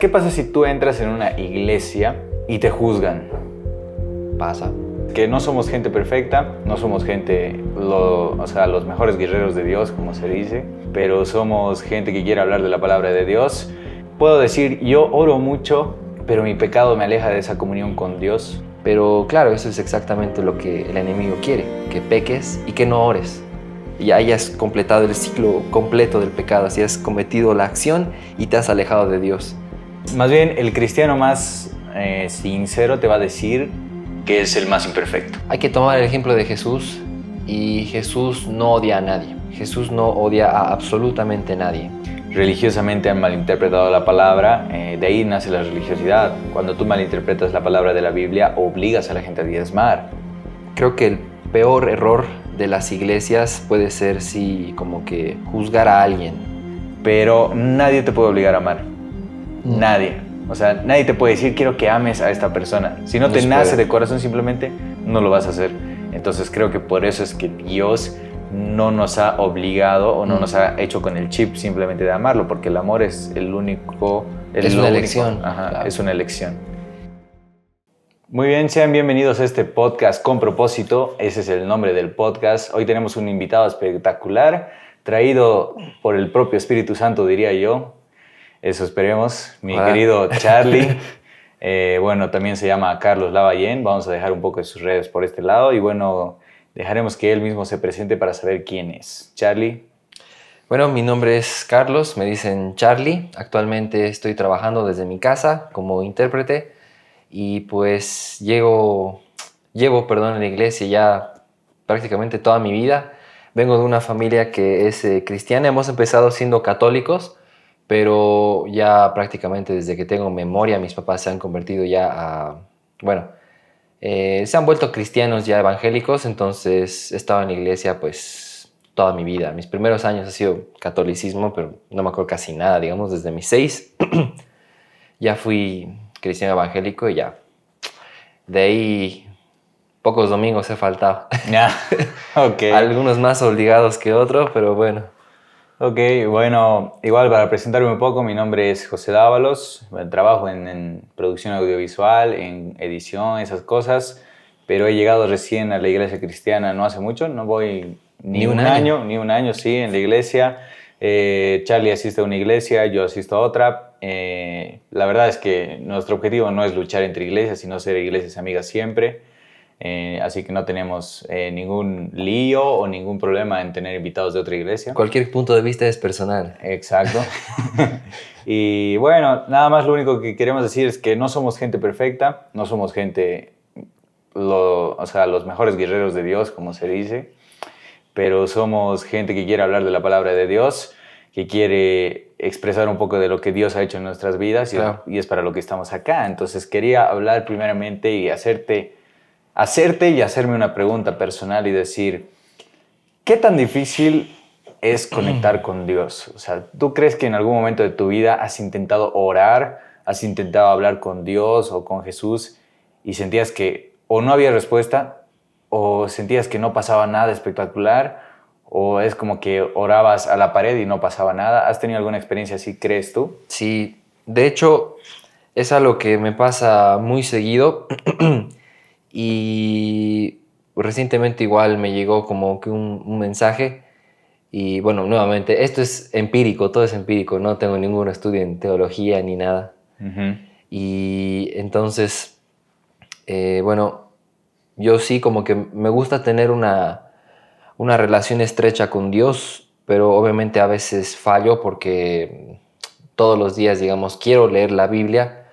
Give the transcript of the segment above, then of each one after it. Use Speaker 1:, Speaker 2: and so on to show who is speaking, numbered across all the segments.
Speaker 1: ¿Qué pasa si tú entras en una iglesia y te juzgan?
Speaker 2: Pasa.
Speaker 1: Que no somos gente perfecta, no somos gente, los mejores guerreros de Dios, como se dice, pero somos gente que quiere hablar de la palabra de Dios. Puedo decir, yo oro mucho, pero mi pecado me aleja de esa comunión con Dios.
Speaker 2: Pero claro, eso es exactamente lo que el enemigo quiere, que peques y que no ores. Y hayas completado el ciclo completo del pecado, así has cometido la acción y te has alejado de Dios.
Speaker 1: Más bien, el cristiano más sincero te va a decir que es el más imperfecto.
Speaker 2: Hay que tomar el ejemplo de Jesús, y Jesús no odia a nadie. Jesús no odia a absolutamente nadie.
Speaker 1: Religiosamente han malinterpretado la palabra, de ahí nace la religiosidad. Cuando tú malinterpretas la palabra de la Biblia, obligas a la gente a diezmar.
Speaker 2: Creo que el peor error de las iglesias puede ser como que juzgar a alguien.
Speaker 1: Pero nadie te puede obligar a amar. Nadie. O sea, nadie te puede decir quiero que ames a esta persona. Si no te nace de corazón, simplemente no lo vas a hacer. Entonces creo que por eso es que Dios no nos ha obligado o no nos ha hecho con el chip simplemente de amarlo, porque el amor es el único...
Speaker 2: Es una elección.
Speaker 1: Ajá,
Speaker 2: claro.
Speaker 1: Es una elección. Muy bien, sean bienvenidos a este podcast con propósito. Ese es el nombre del podcast. Hoy tenemos un invitado espectacular, traído por el propio Espíritu Santo, diría yo. Eso esperemos. Mi querido Charlie. Bueno, también se llama Carlos Lavallén. Vamos a dejar un poco de sus redes por este lado y bueno, dejaremos que él mismo se presente para saber quién es. Charlie.
Speaker 2: Bueno, mi nombre es Carlos, me dicen Charlie. Actualmente estoy trabajando desde mi casa como intérprete y pues llevo en la iglesia ya prácticamente toda mi vida. Vengo de una familia que es cristiana. Hemos empezado siendo católicos, pero ya prácticamente desde que tengo memoria mis papás se han convertido se han vuelto cristianos ya evangélicos. Entonces he estado en la iglesia pues toda mi vida. Mis primeros años ha sido catolicismo, pero no me acuerdo casi nada, digamos, desde mis 6 ya fui cristiano evangélico y ya. De ahí pocos domingos he faltado.
Speaker 1: Okay.
Speaker 2: Algunos más obligados que otros, pero bueno.
Speaker 1: Ok, bueno, igual para presentarme un poco, mi nombre es José Dávalos, trabajo en producción audiovisual, en edición, esas cosas, pero he llegado recién a la iglesia cristiana no hace mucho, no voy ni un año, sí, en la iglesia. Charlie asiste a una iglesia, yo asisto a otra. La verdad es que nuestro objetivo no es luchar entre iglesias, sino ser iglesias amigas siempre. Así que no tenemos ningún lío o ningún problema en tener invitados de otra iglesia.
Speaker 2: Cualquier punto de vista es personal.
Speaker 1: Exacto. Y bueno, nada más lo único que queremos decir es que no somos gente perfecta, no somos gente, los mejores guerreros de Dios, como se dice, pero somos gente que quiere hablar de la palabra de Dios, que quiere expresar un poco de lo que Dios ha hecho en nuestras vidas, claro. Y es para lo que estamos acá. Entonces quería hablar primeramente y hacerte y hacerme una pregunta personal y decir, ¿qué tan difícil es conectar con Dios? O sea, ¿tú crees que en algún momento de tu vida has intentado orar, has intentado hablar con Dios o con Jesús y sentías que o no había respuesta o sentías que no pasaba nada espectacular o es como que orabas a la pared y no pasaba nada? ¿Has tenido alguna experiencia así, crees tú?
Speaker 2: Sí, de hecho es algo que me pasa muy seguido. Y recientemente igual me llegó como que un mensaje y bueno, nuevamente, esto es empírico, todo es empírico, no tengo ningún estudio en teología ni nada.
Speaker 1: Uh-huh.
Speaker 2: Y entonces, yo sí como que me gusta tener una relación estrecha con Dios, pero obviamente a veces fallo porque todos los días, digamos, quiero leer la Biblia,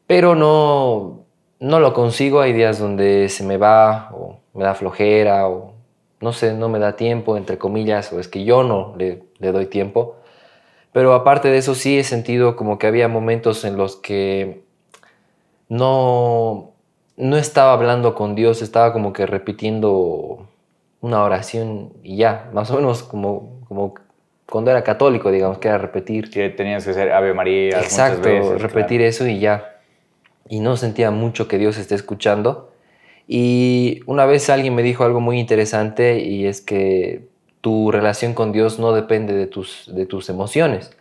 Speaker 2: pero no lo consigo. Hay días donde se me va o me da flojera o no sé, no me da tiempo, entre comillas, o es que yo no le doy tiempo. Pero aparte de eso sí he sentido como que había momentos en los que no estaba hablando con Dios, estaba como que repitiendo una oración y ya, más o menos como cuando era católico, digamos, que era repetir.
Speaker 1: Que tenías que hacer Ave María muchas veces.
Speaker 2: Exacto, repetir eso y ya. Y no sentía mucho que Dios esté escuchando. Y una vez alguien me dijo algo muy interesante y es que tu relación con Dios no depende de tus emociones.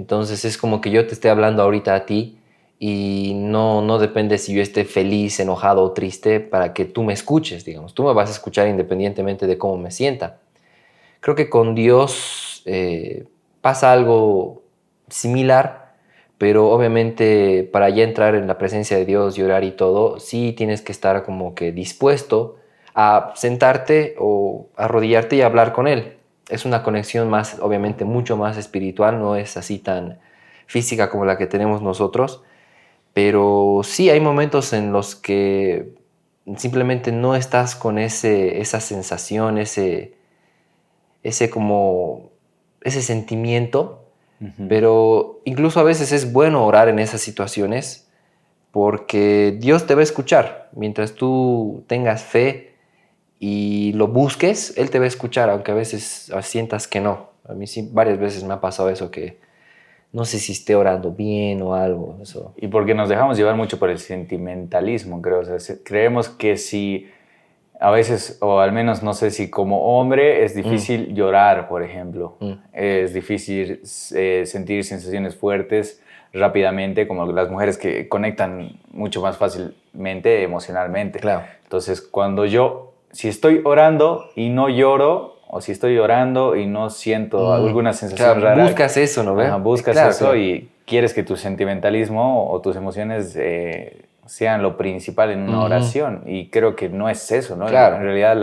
Speaker 2: Entonces es como que yo te esté hablando ahorita a ti y no depende si yo esté feliz, enojado o triste para que tú me escuches, digamos. Tú me vas a escuchar independientemente de cómo me sienta. Creo que con Dios pasa algo similar, pero obviamente para ya entrar en la presencia de Dios y orar y todo, sí tienes que estar como que dispuesto a sentarte o arrodillarte y hablar con Él. Es una conexión más, obviamente, mucho más espiritual, no es así tan física como la que tenemos nosotros, pero sí hay momentos en los que simplemente no estás con esa sensación, ese como, ese sentimiento,
Speaker 1: Ujú.
Speaker 2: pero incluso a veces es bueno orar en esas situaciones porque Dios te va a escuchar. Mientras tú tengas fe y lo busques, Él te va a escuchar, aunque a veces sientas que no. A mí sí, varias veces me ha pasado eso, que no sé si esté orando bien o algo. Eso.
Speaker 1: Y porque nos dejamos llevar mucho por el sentimentalismo, creo. O sea, creemos que si a veces, o al menos no sé si como hombre, es
Speaker 2: Mm,
Speaker 1: difícil llorar, por ejemplo.
Speaker 2: mm,
Speaker 1: Es difícil sentir sensaciones fuertes rápidamente, como las mujeres que conectan mucho más fácilmente emocionalmente.
Speaker 2: claro.
Speaker 1: Entonces, si estoy orando y no lloro, o si estoy llorando y no siento
Speaker 2: Mm,
Speaker 1: alguna sensación
Speaker 2: claro,
Speaker 1: rara,
Speaker 2: buscas eso, ¿no ve?
Speaker 1: buscas
Speaker 2: Claro,
Speaker 1: eso
Speaker 2: claro.
Speaker 1: y quieres que tu sentimentalismo o tus emociones sean lo principal en una
Speaker 2: Ujú,
Speaker 1: oración. Y creo que no es eso, ¿no? En
Speaker 2: claro,
Speaker 1: realidad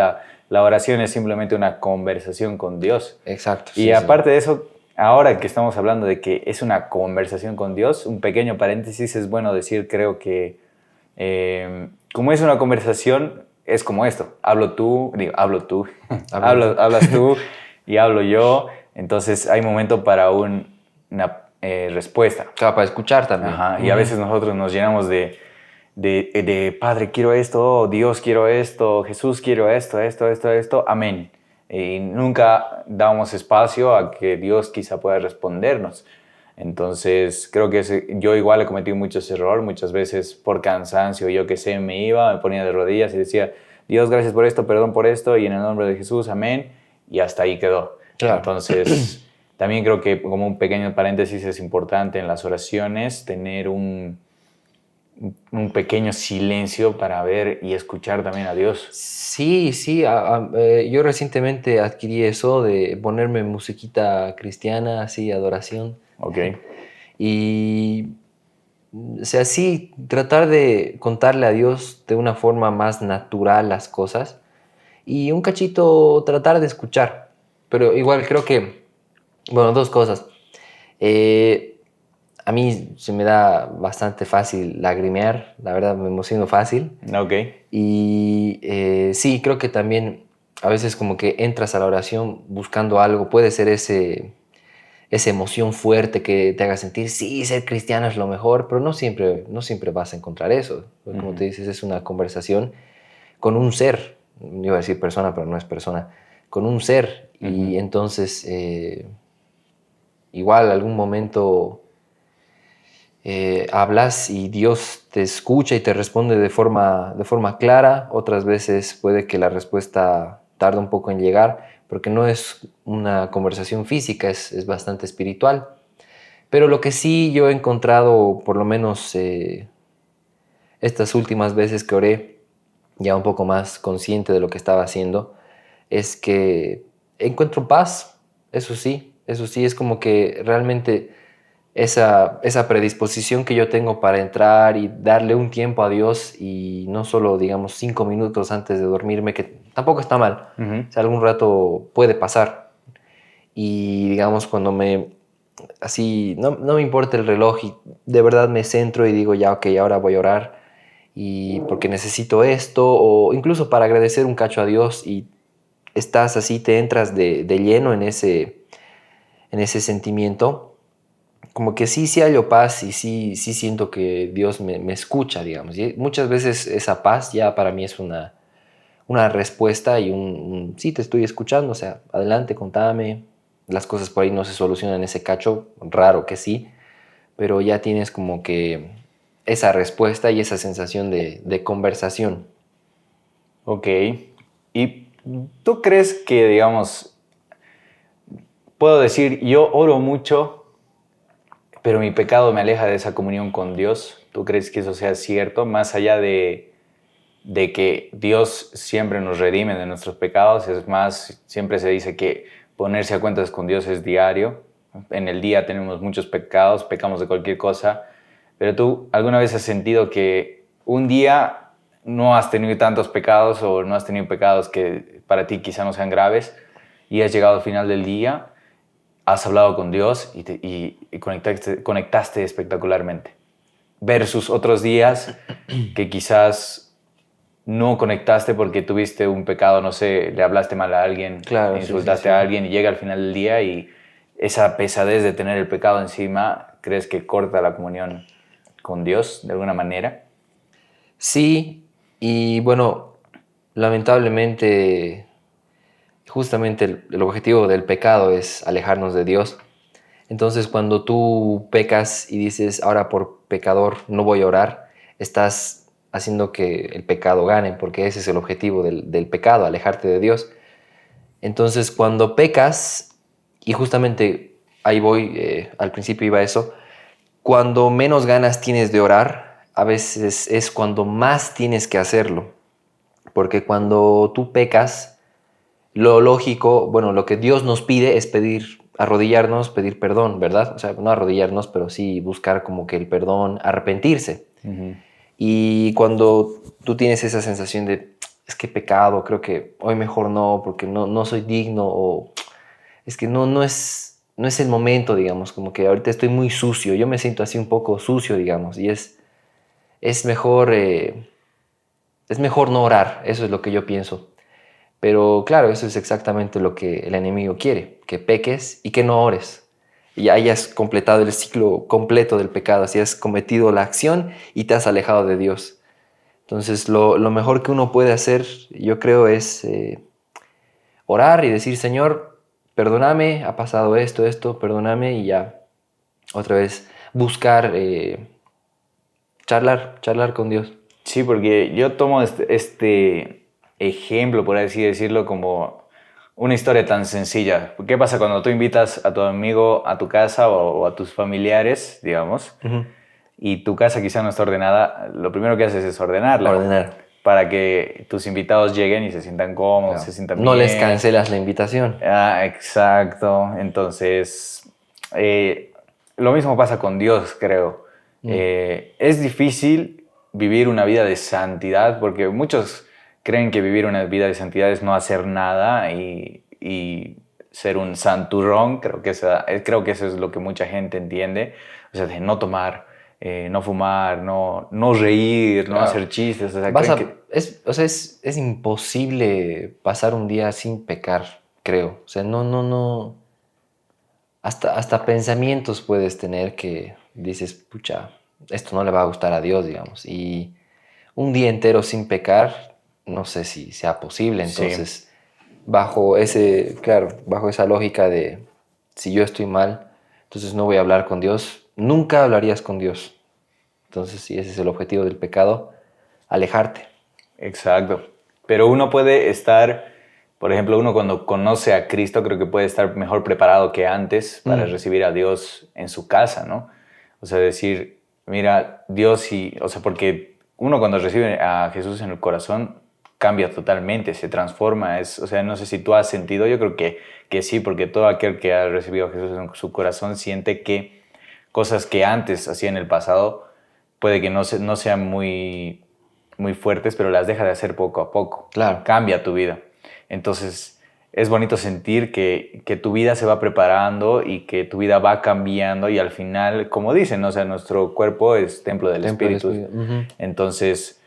Speaker 1: la oración es simplemente una conversación con Dios.
Speaker 2: exacto,
Speaker 1: Y
Speaker 2: sí, sí.
Speaker 1: aparte de eso, ahora que estamos hablando de que es una conversación con Dios, un pequeño paréntesis es bueno decir, creo que como es una conversación, es como esto. Hablo tú,
Speaker 2: Hablas tú.
Speaker 1: hablas tú y hablo yo. Entonces hay momento para una respuesta.
Speaker 2: Claro, para escuchar también.
Speaker 1: Ajá. Y a
Speaker 2: Ujú.
Speaker 1: veces nosotros nos llenamos de Padre, quiero esto, oh, Dios, quiero esto, Jesús, quiero esto, esto, esto, esto, amén. Y nunca damos espacio a que Dios quizá pueda respondernos. Entonces, creo que yo igual he cometido muchos errores, muchas veces por cansancio, yo que sé, me ponía de rodillas y decía, Dios, gracias por esto, perdón por esto, y en el nombre de Jesús, amén, y hasta ahí quedó.
Speaker 2: Claro.
Speaker 1: Entonces, también creo que como un pequeño paréntesis es importante en las oraciones tener un pequeño silencio para ver y escuchar también a Dios.
Speaker 2: Sí, sí, yo recientemente adquirí eso de ponerme musiquita cristiana, así, adoración.
Speaker 1: ¿Ok?
Speaker 2: Y, o sea, sí, tratar de contarle a Dios de una forma más natural las cosas y un cachito tratar de escuchar. Pero igual creo que, bueno, dos cosas. Eh, a mí se me da bastante fácil lagrimear, la verdad me emociono fácil.
Speaker 1: ¿Ok?
Speaker 2: Y sí, creo que también a veces como que entras a la oración buscando algo, puede ser esa emoción fuerte que te haga sentir, sí, ser cristiano es lo mejor, pero no siempre vas a encontrar eso. Porque como te
Speaker 1: Ujú,
Speaker 2: dices, es una conversación con un ser, iba a decir persona, pero no es persona, con un ser.
Speaker 1: ujú.
Speaker 2: Y entonces, igual algún momento hablas y Dios te escucha y te responde de forma clara, otras veces puede que la respuesta tarde un poco en llegar, porque no es una conversación física, es bastante espiritual. Pero lo que sí yo he encontrado, por lo menos estas últimas veces que oré, ya un poco más consciente de lo que estaba haciendo, es que encuentro paz, eso sí, es como que realmente esa predisposición que yo tengo para entrar y darle un tiempo a Dios y no solo, digamos, 5 minutos antes de dormirme, que tampoco está mal,
Speaker 1: Ujú.
Speaker 2: o sea, algún rato puede pasar. Y digamos, cuando así, no me importa el reloj y de verdad me centro y digo, ya, ok, ahora voy a orar y porque necesito esto, o incluso para agradecer un cacho a Dios y estás así, te entras de lleno en ese sentimiento, como que sí hallo paz y sí siento que Dios me escucha, digamos. Y muchas veces esa paz ya para mí es una respuesta y sí, te estoy escuchando, o sea, adelante, contame. Las cosas por ahí no se solucionan en ese cacho, raro que sí, pero ya tienes como que esa respuesta y esa sensación de conversación.
Speaker 1: Ok. ¿Y tú crees que, digamos, puedo decir, yo oro mucho pero mi pecado me aleja de esa comunión con Dios. ¿Tú crees que eso sea cierto? Más allá de que Dios siempre nos redime de nuestros pecados, es más, siempre se dice que ponerse a cuentas con Dios es diario. En el día tenemos muchos pecados, pecamos de cualquier cosa, pero tú alguna vez has sentido que un día no has tenido tantos pecados o no has tenido pecados que para ti quizá no sean graves y has llegado al final del día, has hablado con Dios y conectaste espectacularmente versus otros días que quizás no conectaste porque tuviste un pecado, no sé, le hablaste mal a alguien,
Speaker 2: Claro, sí, sí,
Speaker 1: insultaste
Speaker 2: sí.
Speaker 1: a alguien y llega al final del día y esa pesadez de tener el pecado encima, ¿crees que corta la comunión con Dios de alguna manera?
Speaker 2: Sí, y bueno, lamentablemente, justamente el objetivo del pecado es alejarnos de Dios. Entonces, cuando tú pecas y dices, ahora por pecador no voy a orar, estás haciendo que el pecado gane, porque ese es el objetivo del pecado, alejarte de Dios. Entonces, cuando pecas, y justamente ahí voy, al principio iba eso, cuando menos ganas tienes de orar, a veces es cuando más tienes que hacerlo, porque cuando tú pecas, lo lógico, bueno, lo que Dios nos pide es pedir, arrodillarnos, pedir perdón, ¿verdad? O sea, no arrodillarnos, pero sí buscar como que el perdón, arrepentirse.
Speaker 1: Ujú.
Speaker 2: Y cuando tú tienes esa sensación de, es que pecado, creo que hoy mejor no, porque no soy digno, o es que no es el momento, digamos, como que ahorita estoy muy sucio, yo me siento así un poco sucio, digamos, y es mejor, es mejor no orar, eso es lo que yo pienso. Pero claro, eso es exactamente lo que el enemigo quiere, que peques y que no ores. Y hayas completado el ciclo completo del pecado, así has cometido la acción y te has alejado de Dios. Entonces, lo mejor que uno puede hacer, yo creo, es orar y decir, Señor, perdóname, ha pasado esto, perdóname, y ya otra vez buscar, charlar con Dios.
Speaker 1: Sí, porque yo tomo este ejemplo, por así decirlo, como una historia tan sencilla. ¿Qué pasa cuando tú invitas a tu amigo a tu casa o a tus familiares, digamos,
Speaker 2: Ujú.
Speaker 1: y tu casa quizá no está ordenada? Lo primero que haces es ordenarla
Speaker 2: Ordenar.
Speaker 1: para que tus invitados lleguen y se sientan cómodos,
Speaker 2: Claro.
Speaker 1: se sientan
Speaker 2: No les
Speaker 1: bien.
Speaker 2: cancelas la invitación.
Speaker 1: Ah, exacto. Entonces, eh, lo mismo pasa con Dios, creo.
Speaker 2: Mm.
Speaker 1: Es difícil vivir una vida de santidad porque muchos creen que vivir una vida de santidad es no hacer nada y ser un santurrón. Creo que eso es lo que mucha gente entiende. O sea, de no tomar, no fumar, no reír, no
Speaker 2: Claro.
Speaker 1: hacer chistes. O sea, creen que...
Speaker 2: O sea, es imposible pasar un día sin pecar, creo. O sea, no. Hasta pensamientos puedes tener que dices, pucha, esto no le va a gustar a Dios, digamos. Y un día entero sin pecar, no sé si sea posible.
Speaker 1: Sí.
Speaker 2: Entonces, bajo esa lógica de si yo estoy mal, entonces no voy a hablar con Dios. Nunca hablarías con Dios. Entonces, si ese es el objetivo del pecado, alejarte.
Speaker 1: Exacto. Pero uno puede estar, por ejemplo, uno cuando conoce a Cristo creo que puede estar mejor preparado que antes para
Speaker 2: Mm,
Speaker 1: recibir a Dios en su casa, ¿no? O sea, decir, mira, Dios y, o sea, porque uno cuando recibe a Jesús en el corazón cambia totalmente, se transforma, o sea, no sé si tú has sentido, yo creo que sí, porque todo aquel que ha recibido a Jesús en su corazón siente que cosas que antes hacía en el pasado puede que no sean muy fuertes, pero las deja de hacer poco a poco.
Speaker 2: claro.
Speaker 1: Cambia tu vida. Entonces, es bonito sentir que tu vida se va preparando y que tu vida va cambiando y al final, como dicen, ¿no? O sea, nuestro cuerpo es templo del
Speaker 2: Templo del
Speaker 1: Espíritu.
Speaker 2: Espíritu. Ujú.
Speaker 1: Entonces,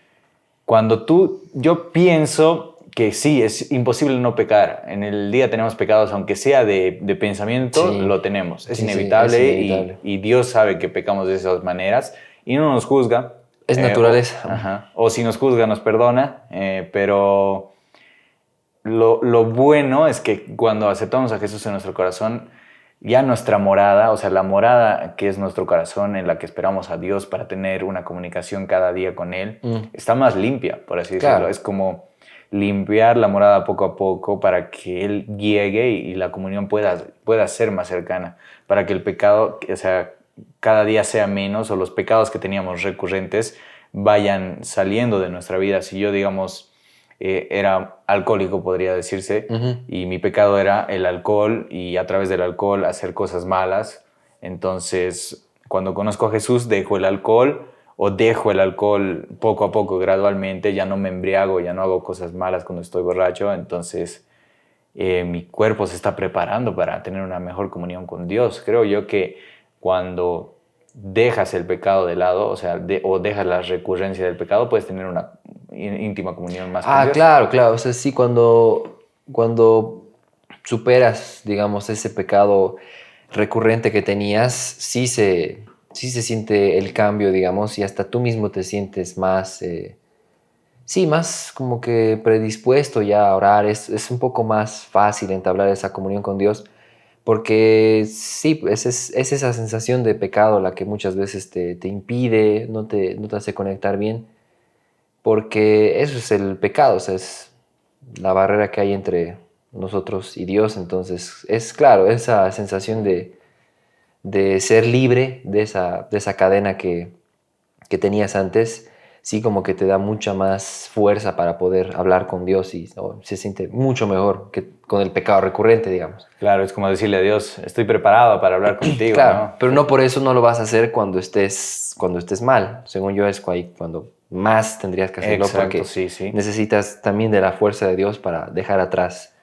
Speaker 1: yo pienso que sí, es imposible no pecar. En el día tenemos pecados, aunque sea de pensamiento,
Speaker 2: Sí,
Speaker 1: lo tenemos. Es
Speaker 2: sí, es
Speaker 1: inevitable
Speaker 2: inevitable.
Speaker 1: y Dios sabe que pecamos de esas maneras y no nos juzga.
Speaker 2: Es naturaleza.
Speaker 1: Ajá, o si nos juzga, nos perdona, pero lo bueno es que cuando aceptamos a Jesús en nuestro corazón, ya nuestra morada, o sea, la morada que es nuestro corazón en la que esperamos a Dios para tener una comunicación cada día con Él,
Speaker 2: Mm,
Speaker 1: está más limpia, por así decirlo.
Speaker 2: claro.
Speaker 1: Es como limpiar la morada poco a poco para que Él llegue y la comunión pueda ser más cercana, para que el pecado, o sea, cada día sea menos o los pecados que teníamos recurrentes vayan saliendo de nuestra vida. Si yo, digamos, era alcohólico, podría decirse, y mi pecado era el alcohol y a través del alcohol hacer cosas malas, entonces cuando conozco a Jesús dejo el alcohol o dejo el alcohol poco a poco, gradualmente, ya no me embriago, ya no hago cosas malas cuando estoy borracho, entonces mi cuerpo se está preparando para tener una mejor comunión con Dios. Creo yo que cuando dejas el pecado de lado, o sea, o dejas la recurrencia del pecado, puedes tener una íntima comunión más con Dios.
Speaker 2: Claro, claro. O sea, sí, cuando superas, digamos, ese pecado recurrente que tenías, sí se siente el cambio, digamos, y hasta tú mismo te sientes más, más como que predispuesto ya a orar. Es un poco más fácil entablar esa comunión con Dios, porque sí, pues, es esa sensación de pecado la que muchas veces te impide, no te hace conectar bien, porque eso es el pecado, o sea, es la barrera que hay entre nosotros y Dios. Entonces, es claro, esa sensación de ser libre de esa cadena que tenías antes, sí, como que te da mucha más fuerza para poder hablar con Dios y se siente mucho mejor que con el pecado recurrente, digamos.
Speaker 1: Claro, es como decirle a Dios, estoy preparado para hablar contigo,
Speaker 2: Claro,
Speaker 1: ¿no?
Speaker 2: pero no por eso no lo vas a hacer cuando estés mal. Según yo, es cuando más tendrías que hacerlo.
Speaker 1: Exacto,
Speaker 2: porque
Speaker 1: sí, sí.
Speaker 2: necesitas también de la fuerza de Dios para dejar atrás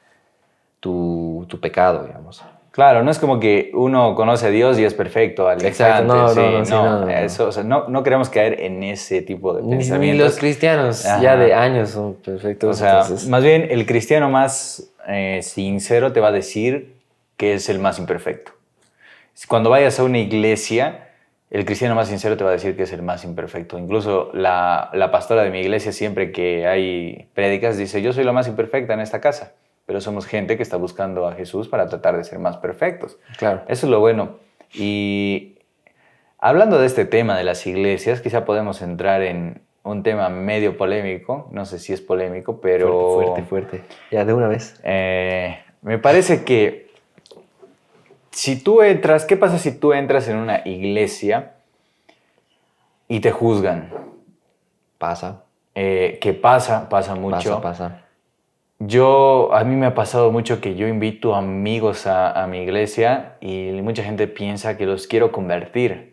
Speaker 2: tu pecado, digamos.
Speaker 1: Claro, no es como que uno conoce a Dios y es perfecto al
Speaker 2: Exacto,
Speaker 1: instante. Sí,
Speaker 2: no.
Speaker 1: eso, o sea, no queremos caer en ese tipo de
Speaker 2: Ni los
Speaker 1: pensamientos.
Speaker 2: cristianos ya de
Speaker 1: Ajá.
Speaker 2: años son
Speaker 1: O
Speaker 2: perfectos,
Speaker 1: sea,
Speaker 2: entonces...
Speaker 1: más bien el cristiano más sincero te va a decir que es el más imperfecto. Cuando vayas a una iglesia, el cristiano más sincero te va a decir que es el más imperfecto. Incluso la pastora de mi iglesia, siempre que hay prédicas, dice, yo soy la más imperfecta en esta casa, pero somos gente que está buscando a Jesús para tratar de ser más perfectos.
Speaker 2: Claro.
Speaker 1: Eso es lo bueno. Y hablando de este tema de las iglesias, quizá podemos entrar en un tema medio polémico, no sé si es polémico, pero
Speaker 2: Fuerte. Ya, de una vez.
Speaker 1: me parece que si tú entras, ¿qué pasa si tú entras en una iglesia y te juzgan?
Speaker 2: Pasa.
Speaker 1: ¿Qué pasa? Pasa mucho.
Speaker 2: Pasa.
Speaker 1: A mí me ha pasado mucho que yo invito amigos a mi iglesia y mucha gente piensa que los quiero convertir.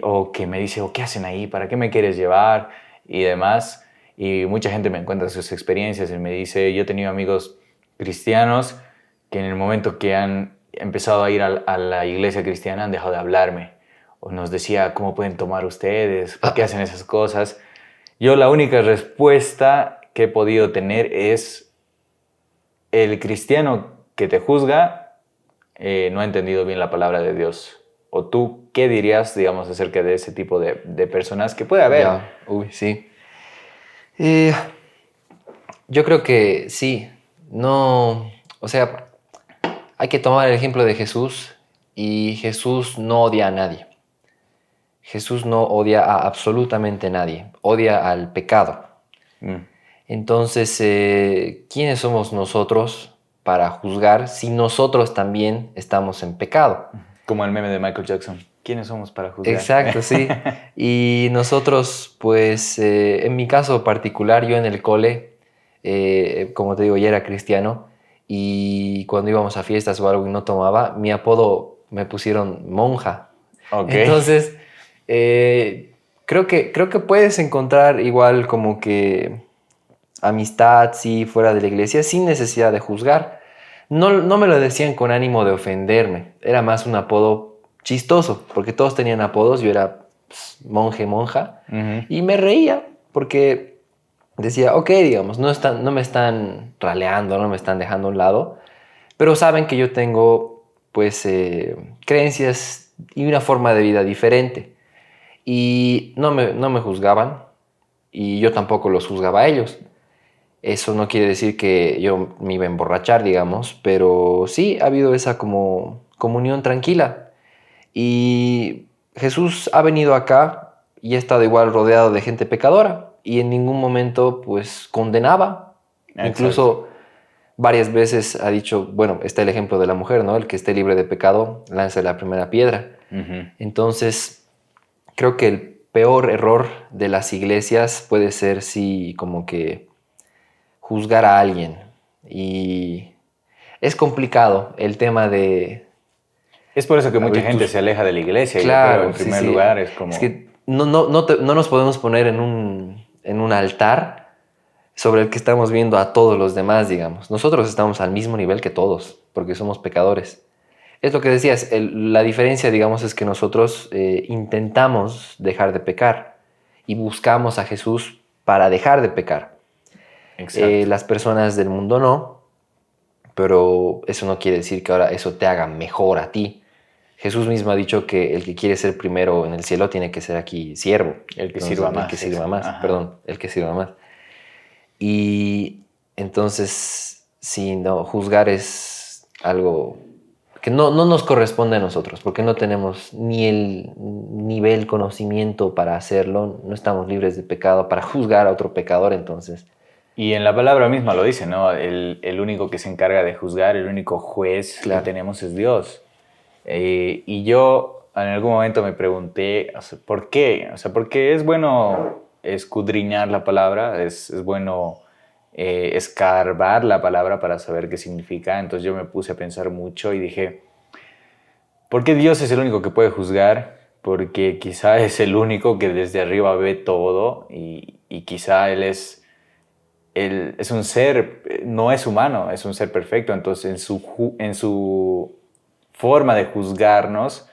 Speaker 1: O que me dice, ¿o qué hacen ahí? ¿Para qué me quieres llevar? Y demás. Y mucha gente me cuenta sus experiencias y me dice, yo he tenido amigos cristianos que en el momento que han empezado a ir a la iglesia cristiana han dejado de hablarme. O nos decía, ¿cómo pueden tomar ustedes? ¿Por qué hacen esas cosas? Yo la única respuesta que he podido tener es el cristiano que te juzga no ha entendido bien la palabra de Dios. ¿O tú qué dirías, digamos, acerca de ese tipo de personas que puede haber?
Speaker 2: Ya, sí. Yo creo que sí. No, o sea, hay que tomar el ejemplo de Jesús, y Jesús no odia a nadie. Jesús no odia a absolutamente nadie, odia al pecado. Entonces, ¿quiénes somos nosotros para juzgar si nosotros también estamos en pecado?
Speaker 1: Como el meme de Michael Jackson. ¿Quiénes somos para juzgar?
Speaker 2: Exacto, sí. Y nosotros, pues, en mi caso particular, yo en el cole, como te digo, ya era cristiano, y cuando íbamos a fiestas o algo y no tomaba, mi apodo me pusieron monja.
Speaker 1: Ok.
Speaker 2: Entonces, creo que puedes encontrar igual como que amistad, sí, fuera de la iglesia, sin necesidad de juzgar. No me lo decían con ánimo de ofenderme, era más un apodo chistoso, porque todos tenían apodos, yo era monje, monja, y me reía, porque decía, ok, digamos, no me están raleando, no me están dejando a un lado, pero saben que yo tengo, pues, creencias y una forma de vida diferente. Y no me juzgaban, y yo tampoco los juzgaba a ellos. Eso no quiere decir que yo me iba a emborrachar, digamos, pero sí ha habido esa como comunión tranquila. Y Jesús ha venido acá y ha estado igual rodeado de gente pecadora, y en ningún momento pues condenaba.
Speaker 1: Exacto.
Speaker 2: Incluso varias veces ha dicho, bueno, está el ejemplo de la mujer, ¿no? El que esté libre de pecado, lance la primera piedra. Entonces, creo que el peor error de las iglesias puede ser, sí, como que juzgar a alguien. Y es complicado el tema de
Speaker 1: Es por eso que mucha
Speaker 2: abrir
Speaker 1: gente
Speaker 2: tus...
Speaker 1: se aleja de la iglesia, yo creo,
Speaker 2: Claro,
Speaker 1: en
Speaker 2: sí,
Speaker 1: primer
Speaker 2: sí.
Speaker 1: lugar, es
Speaker 2: Es
Speaker 1: como...
Speaker 2: que no nos podemos poner en un altar sobre el que estamos viendo a todos los demás, digamos. Nosotros estamos al mismo nivel que todos, porque somos pecadores. Es lo que decías, la diferencia, digamos, es que nosotros intentamos dejar de pecar y buscamos a Jesús para dejar de pecar.
Speaker 1: Exacto.
Speaker 2: Las personas del mundo no, pero eso no quiere decir que ahora eso te haga mejor a ti. Jesús mismo ha dicho que el que quiere ser primero en el cielo tiene que ser aquí siervo.
Speaker 1: El que
Speaker 2: Entonces,
Speaker 1: sirva
Speaker 2: el que
Speaker 1: más,
Speaker 2: sirva más,
Speaker 1: ajá.
Speaker 2: perdón, el que sirva más. Y entonces, sí, no, juzgar es algo que no nos corresponde a nosotros, porque no tenemos ni el nivel conocimiento para hacerlo, no estamos libres de pecado para juzgar a otro pecador, entonces,
Speaker 1: Y en la palabra misma lo dice, ¿no? El único que se encarga de juzgar, el único juez que
Speaker 2: claro.
Speaker 1: tenemos es Dios. Y yo en algún momento me pregunté, o sea, ¿por qué? O sea, porque es bueno escudriñar la palabra, es bueno escarbar la palabra para saber qué significa. Entonces yo me puse a pensar mucho y dije, ¿por qué Dios es el único que puede juzgar? Porque quizá es el único que desde arriba ve todo y quizá Él es un ser, no es humano, es un ser perfecto. Entonces en su forma de juzgarnos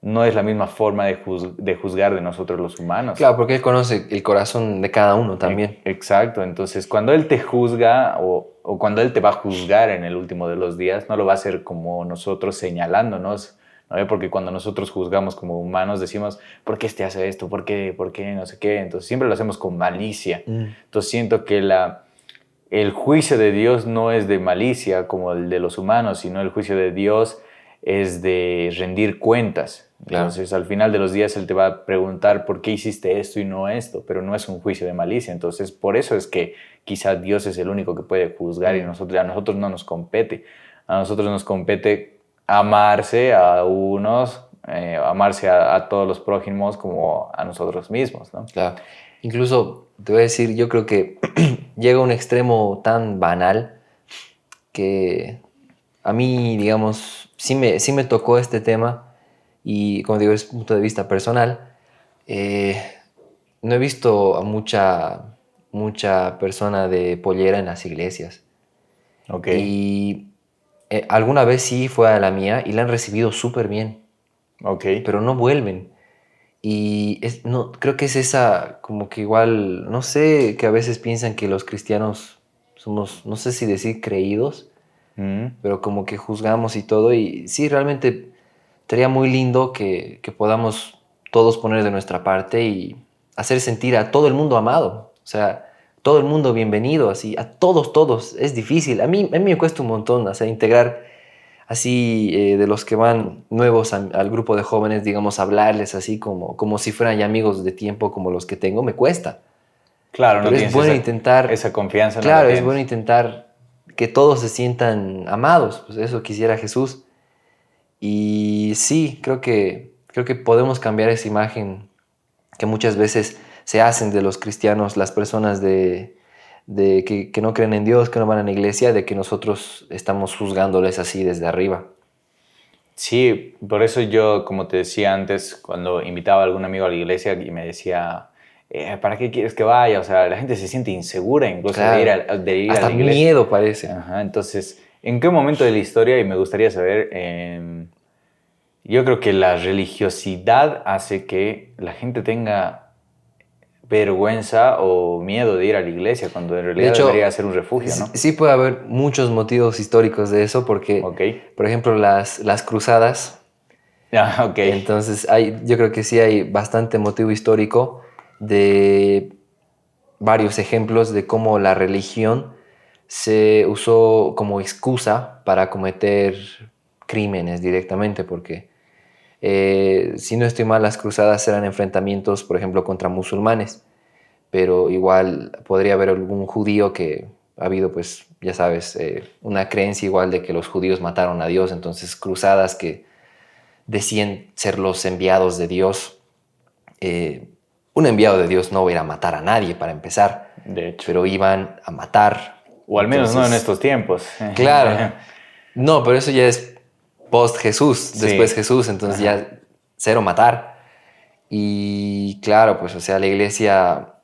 Speaker 1: no es la misma forma de juzgar de nosotros los humanos.
Speaker 2: Claro, porque Él conoce el corazón de cada uno también.
Speaker 1: Exacto, entonces cuando Él te juzga o cuando Él te va a juzgar en el último de los días, no lo va a hacer como nosotros señalándonos, ¿no? Porque cuando nosotros juzgamos como humanos decimos, ¿por qué este hace esto? ¿Por qué? ¿Por qué? No sé qué. Entonces siempre lo hacemos con malicia. Entonces siento que el juicio de Dios no es de malicia como el de los humanos, sino el juicio de Dios es de rendir cuentas.
Speaker 2: Claro.
Speaker 1: Entonces, al final de los días, Él te va a preguntar por qué hiciste esto y no esto, pero no es un juicio de malicia. Entonces, por eso es que quizá Dios es el único que puede juzgar y a nosotros no nos compete. A nosotros nos compete amarse a unos, amarse a todos los prójimos como a nosotros mismos, ¿no?
Speaker 2: Claro. Incluso te voy a decir, yo creo que llega a un extremo tan banal que a mí, digamos, sí me tocó este tema y, como digo, es punto de vista personal. Eh, no he visto a mucha persona de pollera en las iglesias.
Speaker 1: Ok.
Speaker 2: Y alguna vez sí fue a la mía y la han recibido súper bien,
Speaker 1: Ok.
Speaker 2: pero no vuelven. Y no, creo que es esa, como que igual, no sé, que a veces piensan que los cristianos somos, no sé si decir creídos,
Speaker 1: Mm.
Speaker 2: pero como que juzgamos y todo. Y sí, realmente sería muy lindo que podamos todos poner de nuestra parte y hacer sentir a todo el mundo amado. O sea, todo el mundo bienvenido, así, a todos, todos. Es difícil. A mí me cuesta un montón, o sea, integrar así de los que van nuevos al grupo de jóvenes, digamos, hablarles así como si fueran ya amigos de tiempo como los que tengo, me cuesta.
Speaker 1: Claro, no
Speaker 2: Pero es
Speaker 1: tienes
Speaker 2: bueno intentar,
Speaker 1: esa confianza, no la
Speaker 2: claro, es bueno
Speaker 1: tienes.
Speaker 2: intentar que todos se sientan amados, pues eso quisiera Jesús. Y sí, creo que podemos cambiar esa imagen que muchas veces se hacen de los cristianos, las personas que no creen en Dios, que no van a la iglesia, de que nosotros estamos juzgándoles así desde arriba.
Speaker 1: Sí, por eso yo, como te decía antes, cuando invitaba a algún amigo a la iglesia y me decía, ¿para qué quieres que vaya? O sea, la gente se siente insegura incluso
Speaker 2: Claro,
Speaker 1: de ir a
Speaker 2: hasta
Speaker 1: la iglesia.
Speaker 2: miedo parece.
Speaker 1: Ajá, entonces, ¿en qué momento de la historia, y me gustaría saber, yo creo que la religiosidad hace que la gente tenga vergüenza o miedo de ir a la iglesia, cuando en
Speaker 2: De
Speaker 1: realidad debería
Speaker 2: hecho,
Speaker 1: ser un refugio, ¿no?
Speaker 2: sí puede haber muchos motivos históricos de eso, porque,
Speaker 1: Ok.
Speaker 2: por ejemplo, las cruzadas,
Speaker 1: Ah, ok.
Speaker 2: entonces yo creo que sí hay bastante motivo histórico de varios ejemplos de cómo la religión se usó como excusa para cometer crímenes directamente, porque si no estoy mal, las cruzadas eran enfrentamientos, por ejemplo, contra musulmanes, pero igual podría haber algún judío que ha habido, pues, ya sabes, una creencia igual de que los judíos mataron a Dios, entonces cruzadas que decían ser los enviados de Dios. Un enviado de Dios no va a ir a matar a nadie para empezar,
Speaker 1: De hecho.
Speaker 2: pero iban a matar.
Speaker 1: O al menos no en
Speaker 2: Entonces,
Speaker 1: estos tiempos.
Speaker 2: claro. No, pero eso ya es post Jesús,
Speaker 1: Sí.
Speaker 2: después Jesús, entonces ya cero matar. Y claro, pues, o sea, la iglesia,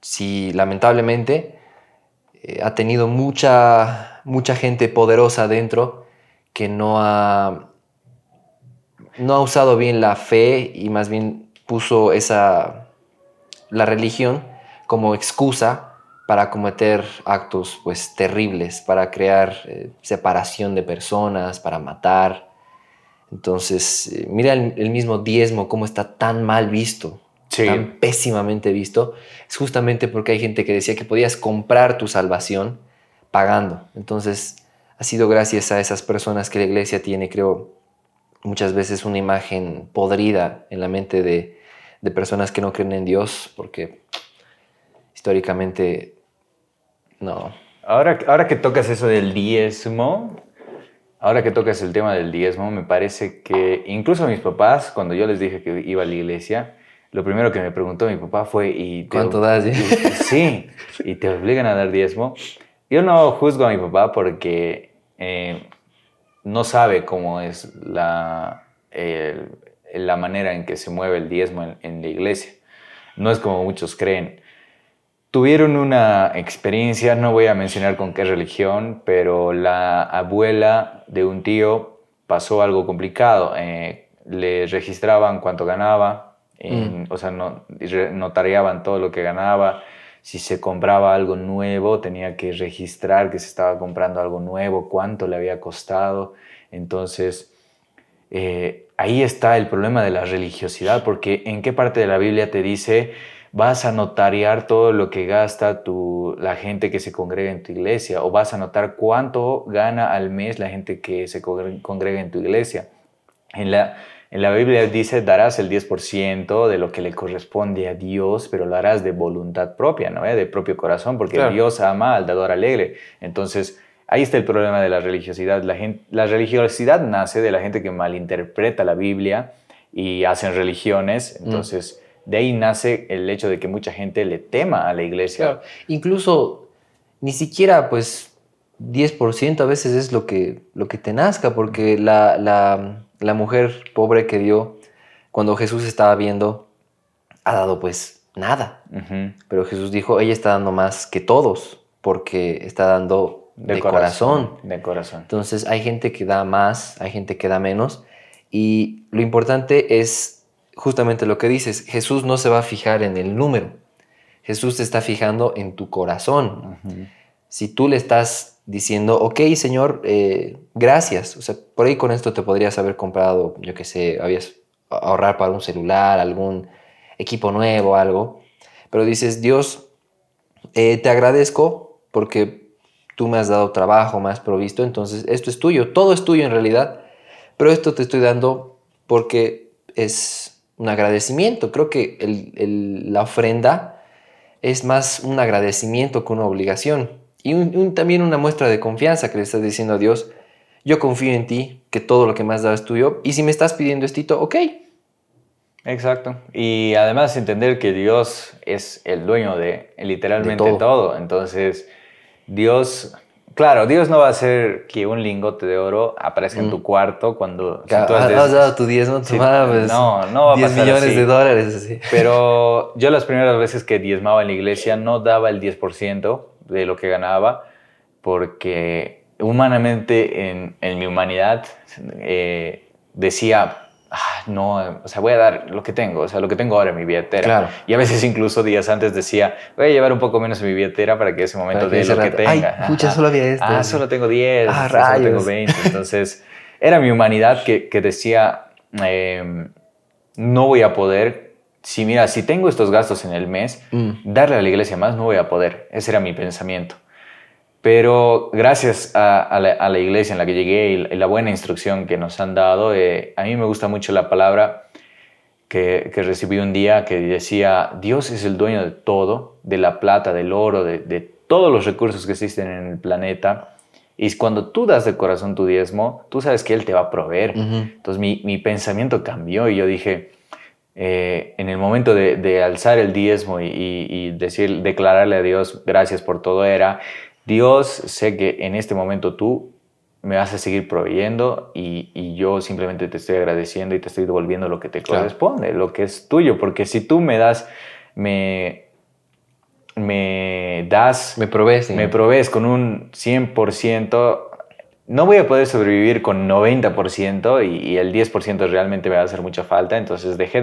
Speaker 2: sí, lamentablemente, ha tenido mucha gente poderosa dentro que no ha usado bien la fe y más bien puso la religión como excusa para cometer actos, pues, terribles, para crear separación de personas, para matar. Entonces, mira el mismo diezmo, cómo está tan mal visto,
Speaker 1: Sí.
Speaker 2: tan pésimamente visto. Es justamente porque hay gente que decía que podías comprar tu salvación pagando. Entonces, ha sido gracias a esas personas que la iglesia tiene, creo, muchas veces una imagen podrida en la mente de personas que no creen en Dios, porque históricamente no.
Speaker 1: Ahora que tocas eso del diezmo, ahora que tocas el tema del diezmo, me parece que incluso a mis papás, cuando yo les dije que iba a la iglesia, lo primero que me preguntó mi papá fue,
Speaker 2: ¿Cuánto das?
Speaker 1: Sí, ¿y te obligan a dar diezmo? Yo no juzgo a mi papá porque no sabe cómo es la manera en que se mueve el diezmo en la iglesia. No es como muchos creen. Tuvieron una experiencia, no voy a mencionar con qué religión, pero la abuela de un tío pasó algo complicado. Le registraban cuánto ganaba, o sea, notariaban todo lo que ganaba. Si se compraba algo nuevo, tenía que registrar que se estaba comprando algo nuevo, cuánto le había costado. Entonces, ahí está el problema de la religiosidad, porque ¿en qué parte de la Biblia te dice vas a notariar todo lo que gasta la gente que se congrega en tu iglesia? ¿O vas a notar cuánto gana al mes la gente que se congrega en tu iglesia? En la Biblia dice, darás el 10% de lo que le corresponde a Dios, pero lo harás de voluntad propia, ¿no? De propio corazón, porque
Speaker 2: Claro.
Speaker 1: Dios ama al dador alegre. Entonces, ahí está el problema de la religiosidad. La religiosidad nace de la gente que malinterpreta la Biblia y hacen religiones. Entonces, de ahí nace el hecho de que mucha gente le tema a la iglesia.
Speaker 2: Claro. Incluso ni siquiera, pues, 10% a veces es lo que te nazca, porque la mujer pobre que dio cuando Jesús estaba viendo ha dado, pues, nada. Pero Jesús dijo, ella está dando más que todos, porque está dando de corazón.
Speaker 1: De corazón.
Speaker 2: Entonces hay gente que da más, hay gente que da menos, y lo importante es justamente lo que dices. Jesús no se va a fijar en el número, Jesús se está fijando en tu corazón. Si tú le estás diciendo, ok, Señor, gracias, o sea, por ahí con esto te podrías haber comprado, yo qué sé, ahorrar para un celular, algún equipo nuevo, algo, pero dices, Dios, te agradezco porque tú me has dado trabajo, me has provisto, entonces esto es tuyo, todo es tuyo en realidad, pero esto te estoy dando porque es un agradecimiento. Creo que la ofrenda es más un agradecimiento que una obligación y también una muestra de confianza que le estás diciendo a Dios, yo confío en ti, que todo lo que me has dado es tuyo, y si me estás pidiendo esto, ok.
Speaker 1: Exacto. Y además entender que Dios es el dueño de literalmente
Speaker 2: De todo.
Speaker 1: todo. Entonces, Dios, claro, Dios no va a hacer que un lingote de oro aparezca en tu cuarto cuando... Si tú
Speaker 2: Has dado tu diezmo,
Speaker 1: si-
Speaker 2: pues,
Speaker 1: no va a
Speaker 2: 10
Speaker 1: pasar
Speaker 2: millones
Speaker 1: así.
Speaker 2: de dólares. Así.
Speaker 1: Pero yo las primeras veces que diezmaba en la iglesia no daba el 10% de lo que ganaba porque humanamente en mi humanidad decía, no, o sea, voy a dar lo que tengo, o sea, lo que tengo ahora en mi billetera.
Speaker 2: Claro.
Speaker 1: Y a veces incluso días antes decía, voy a llevar un poco menos en mi billetera para que ese momento dé lo que tenga.
Speaker 2: Ay, pucha, solo había esto.
Speaker 1: Solo tengo 10,
Speaker 2: Ah,
Speaker 1: solo tengo
Speaker 2: rayos.
Speaker 1: 20. Entonces, era mi humanidad que decía, no voy a poder, si tengo estos gastos en el mes, darle a la iglesia más no voy a poder. Ese era mi pensamiento. Pero gracias a la iglesia en la que llegué y la buena instrucción que nos han dado, a mí me gusta mucho la palabra que recibí un día que decía, Dios es el dueño de todo, de la plata, del oro, de todos los recursos que existen en el planeta. Y cuando tú das de corazón tu diezmo, tú sabes que Él te va a proveer. Entonces mi pensamiento cambió y yo dije, en el momento de alzar el diezmo y declararle a Dios gracias por todo, era, Dios, sé que en este momento tú me vas a seguir proveyendo y yo simplemente te estoy agradeciendo y te estoy devolviendo lo que te corresponde, lo que es tuyo, porque si tú me das, me provees con un 100%, no voy a poder sobrevivir con 90% y el 10% realmente me va a hacer mucha falta, entonces dejé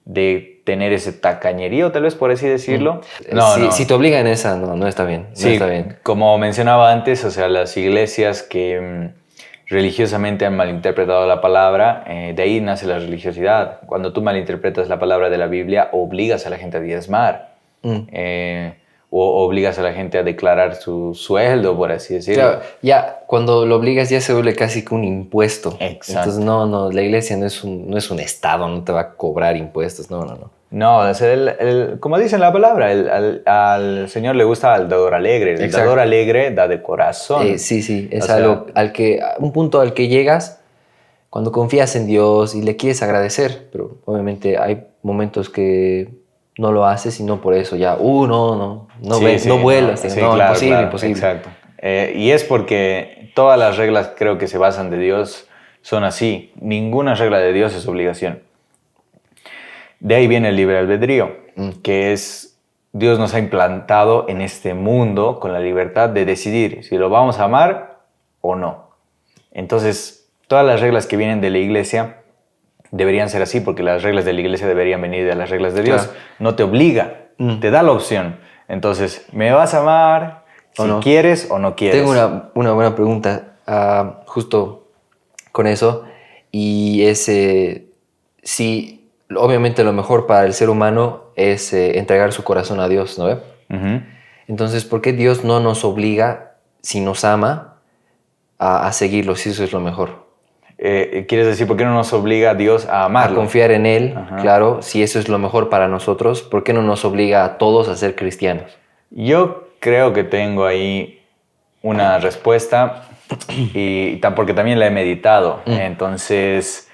Speaker 1: de tener ese tacañerío, tal vez por así decirlo.
Speaker 2: Si te obligan esa, no está bien.
Speaker 1: Sí,
Speaker 2: no está bien.
Speaker 1: Como mencionaba antes, o sea, las iglesias que religiosamente han malinterpretado la palabra, de ahí nace la religiosidad. Cuando tú malinterpretas la palabra de la Biblia, obligas a la gente a diezmar. O obligas a la gente a declarar su sueldo, por así decirlo.
Speaker 2: Claro, ya cuando lo obligas ya se vuelve casi que un impuesto.
Speaker 1: Exacto.
Speaker 2: Entonces la iglesia no es un estado, no te va a cobrar impuestos, no.
Speaker 1: No, o sea, como dice la palabra, al Señor le gusta el dador alegre. El dador alegre da de corazón.
Speaker 2: Sí, es algo un punto al que llegas cuando confías en Dios y le quieres agradecer, pero obviamente hay momentos que no lo haces y no por eso ya, no vuelvas, imposible.
Speaker 1: Exacto. Y es porque todas las reglas creo que se basan de Dios son así. Ninguna regla de Dios es obligación. De ahí viene el libre albedrío, que es Dios nos ha implantado en este mundo con la libertad de decidir si lo vamos a amar o no. Entonces, todas las reglas que vienen de la iglesia deberían ser así, porque las reglas de la iglesia deberían venir de las reglas de Dios. Claro. No te obliga, te da la opción. Entonces, ¿me vas a amar si quieres o no quieres?
Speaker 2: Tengo una buena pregunta justo con eso, y es si obviamente lo mejor para el ser humano es entregar su corazón a Dios, ¿no? Entonces, ¿por qué Dios no nos obliga, si nos ama, a seguirlo, si eso es lo mejor?
Speaker 1: ¿Quieres decir por qué no nos obliga a Dios a amarlo?
Speaker 2: A confiar en Él, claro, si eso es lo mejor para nosotros, ¿por qué no nos obliga a todos a ser cristianos?
Speaker 1: Yo creo que tengo ahí una respuesta, porque también la he meditado. Entonces,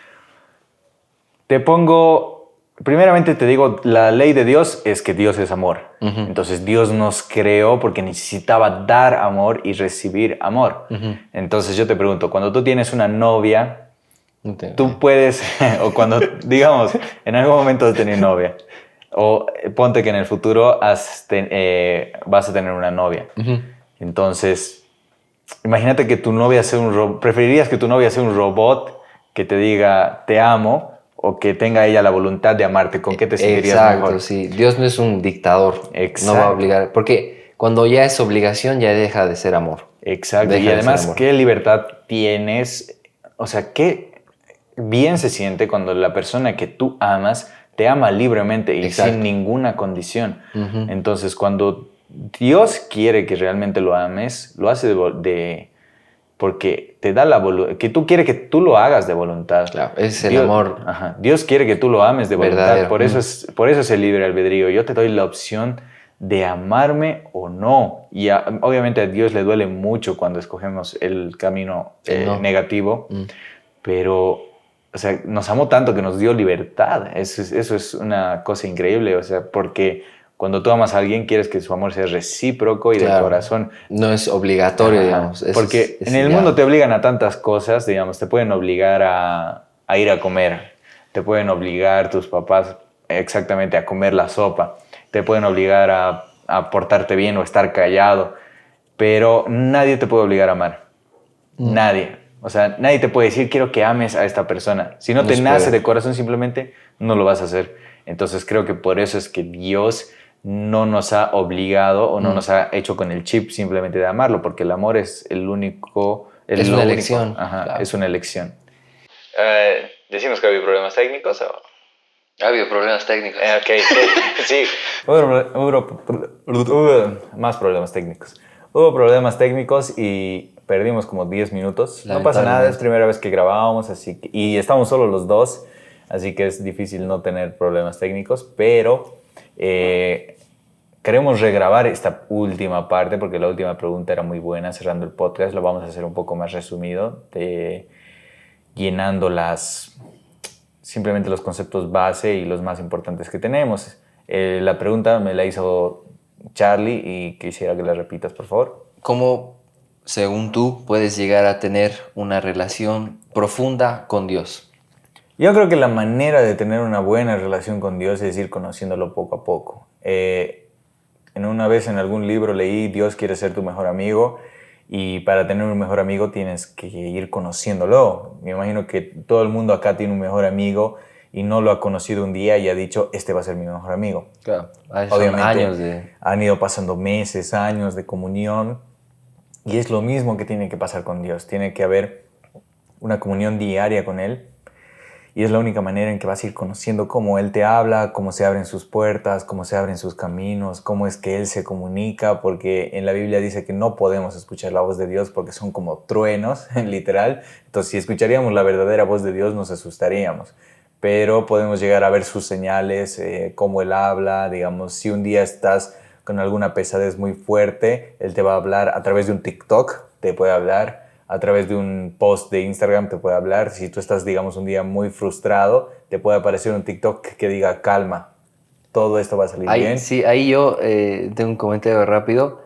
Speaker 1: primeramente te digo, la ley de Dios es que Dios es amor. Entonces Dios nos creó porque necesitaba dar amor y recibir amor. Entonces yo te pregunto, cuando tú tienes una novia, tú puedes, o cuando, digamos, en algún momento has tenido novia, o ponte que en el futuro vas a tener una novia. Entonces, imagínate que tu novia sea un robot. ¿Preferirías que tu novia sea un robot que te diga te amo, o que tenga ella la voluntad de amarte? ¿Con qué te sentirías mejor?
Speaker 2: Exacto, sí. Dios no es un dictador.
Speaker 1: Exacto.
Speaker 2: No va a obligar. Porque cuando ya es obligación, ya deja de ser amor.
Speaker 1: Exacto. Y además, ¿qué libertad tienes? O sea, qué bien se siente cuando la persona que tú amas te ama libremente y sin ninguna condición. Entonces, cuando Dios quiere que realmente lo ames, lo hace porque te da que tú quieres que tú lo hagas de voluntad.
Speaker 2: Claro, es el amor.
Speaker 1: Dios quiere que tú lo ames de voluntad.
Speaker 2: Verdadero.
Speaker 1: Por eso es el libre albedrío. Yo te doy la opción de amarme o no. Y obviamente a Dios le duele mucho cuando escogemos el camino negativo. Pero, o sea, nos amó tanto que nos dio libertad. Eso es una cosa increíble. O sea, porque cuando tú amas a alguien, quieres que su amor sea recíproco y de corazón.
Speaker 2: No es obligatorio, digamos.
Speaker 1: Porque en el mundo te obligan a tantas cosas, digamos. Te pueden obligar a ir a comer. Te pueden obligar tus papás exactamente a comer la sopa. Te pueden obligar a portarte bien o estar callado. Pero nadie te puede obligar a amar. Nadie. O sea, nadie te puede decir, quiero que ames a esta persona. Si no te nace de corazón, simplemente no lo vas a hacer. Entonces creo que por eso es que Dios no nos ha obligado o no nos ha hecho con el chip simplemente de amarlo, porque el amor es el único...
Speaker 2: Es una elección.
Speaker 1: Claro. Es una elección. ¿Decimos que ha habido problemas técnicos o...?
Speaker 2: Ha habido problemas técnicos.
Speaker 1: Ok, sí. Hubo más problemas técnicos. Hubo problemas técnicos y perdimos como 10 minutos. No pasa nada, es primera vez que grabábamos y estamos solo los dos, así que es difícil no tener problemas técnicos, pero queremos regrabar esta última parte porque la última pregunta era muy buena, cerrando el podcast. Lo vamos a hacer un poco más resumido, llenando simplemente los conceptos base y los más importantes que tenemos. La pregunta me la hizo Charlie y quisiera que la repitas, por favor.
Speaker 2: ¿Cómo, según tú, puedes llegar a tener una relación profunda con Dios?
Speaker 1: Yo creo que la manera de tener una buena relación con Dios es ir conociéndolo poco a poco. Una vez en algún libro leí, Dios quiere ser tu mejor amigo, y para tener un mejor amigo tienes que ir conociéndolo. Me imagino que todo el mundo acá tiene un mejor amigo y no lo ha conocido un día y ha dicho, este va a ser mi mejor amigo.
Speaker 2: Claro,
Speaker 1: Obviamente,
Speaker 2: son años de...
Speaker 1: han ido pasando meses, años de comunión, y es lo mismo que tiene que pasar con Dios. Tiene que haber una comunión diaria con Él, y es la única manera en que vas a ir conociendo cómo Él te habla, cómo se abren sus puertas, cómo se abren sus caminos, cómo es que Él se comunica, porque en la Biblia dice que no podemos escuchar la voz de Dios porque son como truenos, literal. Entonces, si escucharíamos la verdadera voz de Dios, nos asustaríamos. Pero podemos llegar a ver sus señales, cómo Él habla. Digamos, si un día estás con alguna pesadez muy fuerte, Él te va a hablar a través de un TikTok, te puede hablar a través de un post de Instagram, te puede hablar. Si tú estás, digamos, un día muy frustrado, te puede aparecer un TikTok que diga, calma, todo esto va a salir bien.
Speaker 2: Sí, ahí yo tengo un comentario rápido.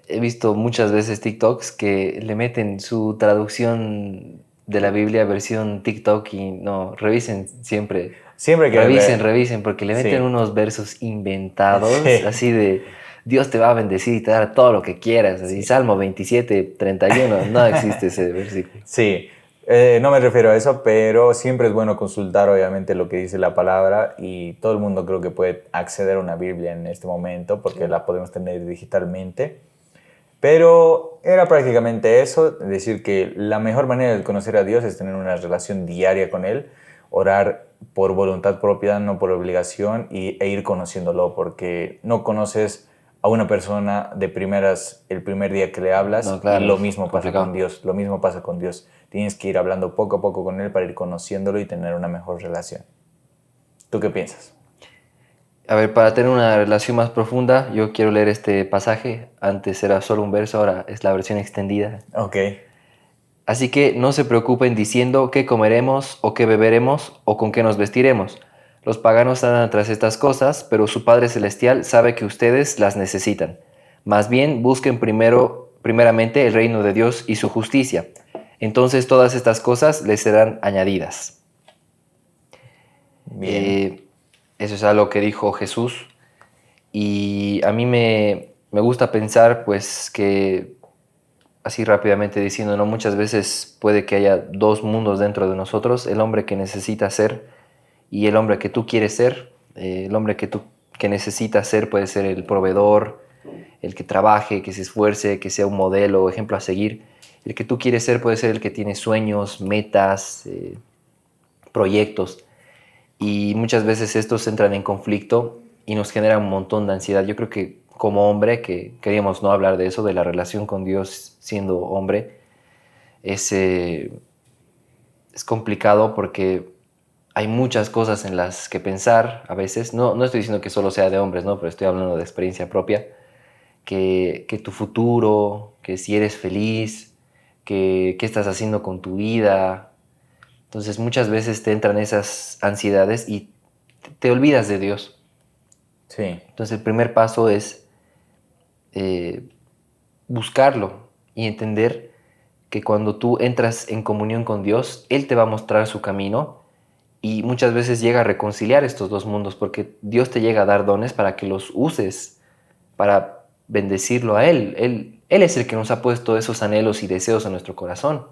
Speaker 2: He visto muchas veces TikToks que le meten su traducción de la Biblia versión TikTok y no, revisen siempre.
Speaker 1: Siempre que
Speaker 2: Revisen, porque le meten
Speaker 1: sí.
Speaker 2: unos versos inventados,
Speaker 1: Sí.
Speaker 2: así de Dios te va a bendecir y te dará todo lo que quieras. Así, sí. Salmo 27:31, no existe ese versículo.
Speaker 1: Sí, no me refiero a eso, pero siempre es bueno consultar obviamente lo que dice la palabra, y todo el mundo creo que puede acceder a una Biblia en este momento porque la podemos tener digitalmente. Pero era prácticamente eso, decir que la mejor manera de conocer a Dios es tener una relación diaria con Él, orar por voluntad propia, no por obligación, e ir conociéndolo, porque no conoces a una persona de primeras el primer día que le hablas. No, claro, y lo mismo pasa con Dios, lo mismo pasa con Dios. Tienes que ir hablando poco a poco con Él para ir conociéndolo y tener una mejor relación. ¿Tú qué piensas?
Speaker 2: A ver, para tener una relación más profunda, yo quiero leer este pasaje. Antes era solo un verso, ahora es la versión extendida.
Speaker 1: Ok.
Speaker 2: Así que no se preocupen diciendo qué comeremos o qué beberemos o con qué nos vestiremos. Los paganos andan tras estas cosas, pero su Padre Celestial sabe que ustedes las necesitan. Más bien, busquen primeramente el reino de Dios y su justicia. Entonces todas estas cosas les serán añadidas.
Speaker 1: Bien.
Speaker 2: Eso es algo que dijo Jesús. Y a mí me gusta pensar, pues, que, así rápidamente diciendo, ¿no? Muchas veces puede que haya dos mundos dentro de nosotros: el hombre que necesita ser y el hombre que tú quieres ser. El hombre que necesita ser puede ser el proveedor, el que trabaje, que se esfuerce, que sea un modelo, ejemplo a seguir. El que tú quieres ser puede ser el que tiene sueños, metas, proyectos. Y muchas veces estos entran en conflicto y nos generan un montón de ansiedad. Yo creo que como hombre, que queríamos no hablar de eso, de la relación con Dios siendo hombre, es complicado porque hay muchas cosas en las que pensar a veces. No estoy diciendo que solo sea de hombres, ¿no? Pero estoy hablando de experiencia propia. Que tu futuro, que si eres feliz, que qué estás haciendo con tu vida. Entonces muchas veces te entran esas ansiedades y te olvidas de Dios.
Speaker 1: Sí.
Speaker 2: Entonces el primer paso es buscarlo y entender que cuando tú entras en comunión con Dios, Él te va a mostrar su camino, y muchas veces llega a reconciliar estos dos mundos, porque Dios te llega a dar dones para que los uses para bendecirlo a Él. Él es el que nos ha puesto esos anhelos y deseos en nuestro corazón.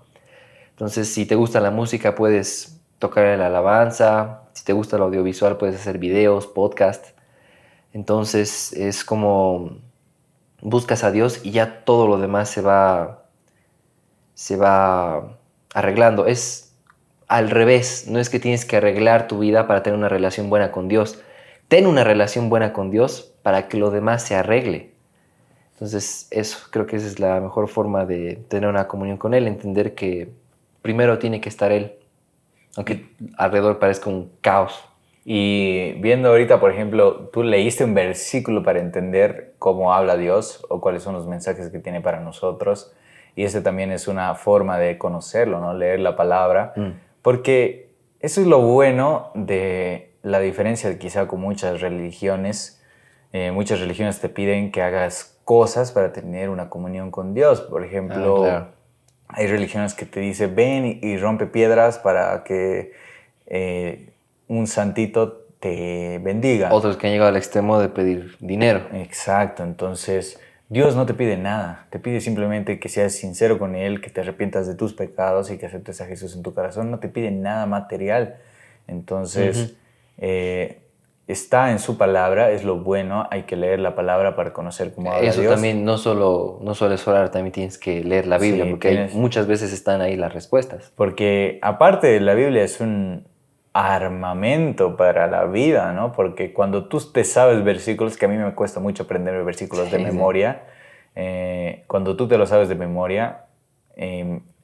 Speaker 2: Entonces, si te gusta la música, puedes tocar en la alabanza. Si te gusta el audiovisual, puedes hacer videos, podcasts. Entonces, es como buscas a Dios y ya todo lo demás se va arreglando. Es al revés. No es que tienes que arreglar tu vida para tener una relación buena con Dios. Ten una relación buena con Dios para que lo demás se arregle. Entonces, eso, creo que esa es la mejor forma de tener una comunión con Él, entender que primero tiene que estar Él, aunque alrededor parezca un caos.
Speaker 1: Y viendo ahorita, por ejemplo, tú leíste un versículo para entender cómo habla Dios o cuáles son los mensajes que tiene para nosotros. Y ese también es una forma de conocerlo, ¿no? Leer la palabra. Porque eso es lo bueno de la diferencia quizá con muchas religiones. Muchas religiones te piden que hagas cosas para tener una comunión con Dios. Por ejemplo,
Speaker 2: Claro.
Speaker 1: hay religiones que te dicen, ven y rompe piedras para que un santito te bendiga.
Speaker 2: Otros que han llegado al extremo de pedir dinero.
Speaker 1: Exacto, entonces Dios no te pide nada, te pide simplemente que seas sincero con Él, que te arrepientas de tus pecados y que aceptes a Jesús en tu corazón, no te pide nada material. Entonces, está en su palabra, es lo bueno, hay que leer la palabra para conocer cómo habla
Speaker 2: Eso
Speaker 1: Dios.
Speaker 2: también no solo es orar, también tienes que leer la Biblia,
Speaker 1: Sí,
Speaker 2: porque muchas veces están ahí las respuestas.
Speaker 1: porque aparte de la Biblia es un armamento para la vida, ¿no? Porque cuando tú te sabes versículos, que a mí me cuesta mucho aprender versículos de
Speaker 2: Sí, sí.
Speaker 1: memoria, cuando tú te lo sabes de memoria,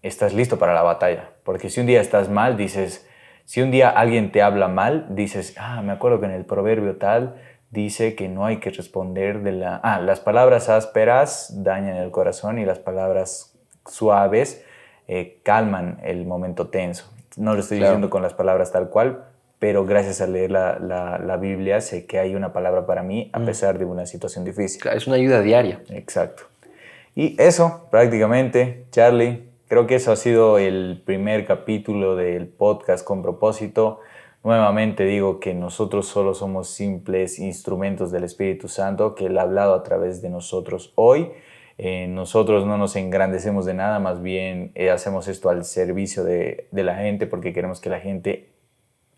Speaker 1: estás listo para la batalla. Porque si un día estás mal, dices, si un día alguien te habla mal, dices, me acuerdo que en el proverbio tal dice que no hay que responder las palabras ásperas dañan el corazón y las palabras suaves calman el momento tenso. No lo estoy diciendo
Speaker 2: Claro.
Speaker 1: con las palabras tal cual, pero gracias a leer la Biblia sé que hay una palabra para mí a pesar de una situación difícil.
Speaker 2: Claro, es una ayuda diaria.
Speaker 1: Exacto. Y eso, prácticamente, Charlie, creo que eso ha sido el primer capítulo del podcast Con Propósito. Nuevamente digo que nosotros solo somos simples instrumentos del Espíritu Santo, que Él ha hablado a través de nosotros hoy. Nosotros no nos engrandecemos de nada, más bien hacemos esto al servicio de la gente porque queremos que la gente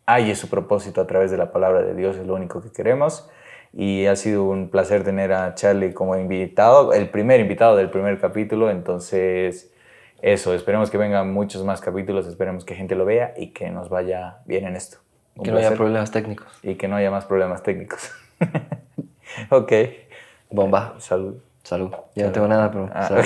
Speaker 1: halle su propósito a través de la palabra de Dios, es lo único que queremos. Y ha sido un placer tener a Charlie como invitado, el primer invitado del primer capítulo. Entonces, eso, esperemos que vengan muchos más capítulos, esperemos que gente lo vea y que nos vaya bien en esto. Un
Speaker 2: Que no haya
Speaker 1: placer.
Speaker 2: problemas técnicos.
Speaker 1: Y que no haya más problemas técnicos. Ok.
Speaker 2: Bomba.
Speaker 1: Salud.
Speaker 2: Salud. Ya no
Speaker 1: Salud.
Speaker 2: tengo nada, pero salud.